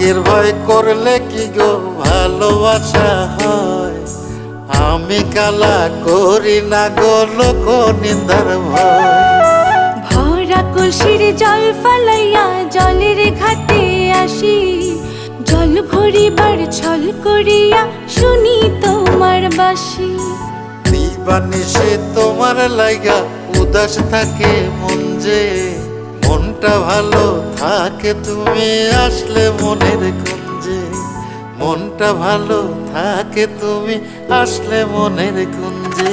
বিয়ের ভয় করলে কি গো ভালোবাসা হয়? আমি কালা করি না গো লোক নিন্দার ভয়। ভরা কলসির জল ফালাইয়া জলের ঘাটে আসি, জল ভরিবার ছল করিয়া শুনি তোমার বাঁশি। দিবানিশে তোমার লাইগা উদাস থাকে মন যে, মনটা ভালো থাকে তুমি আসলে মনের কুঞ্জে। মনটা ভালো থাকে তুমি আসলে মনের কুঞ্জে।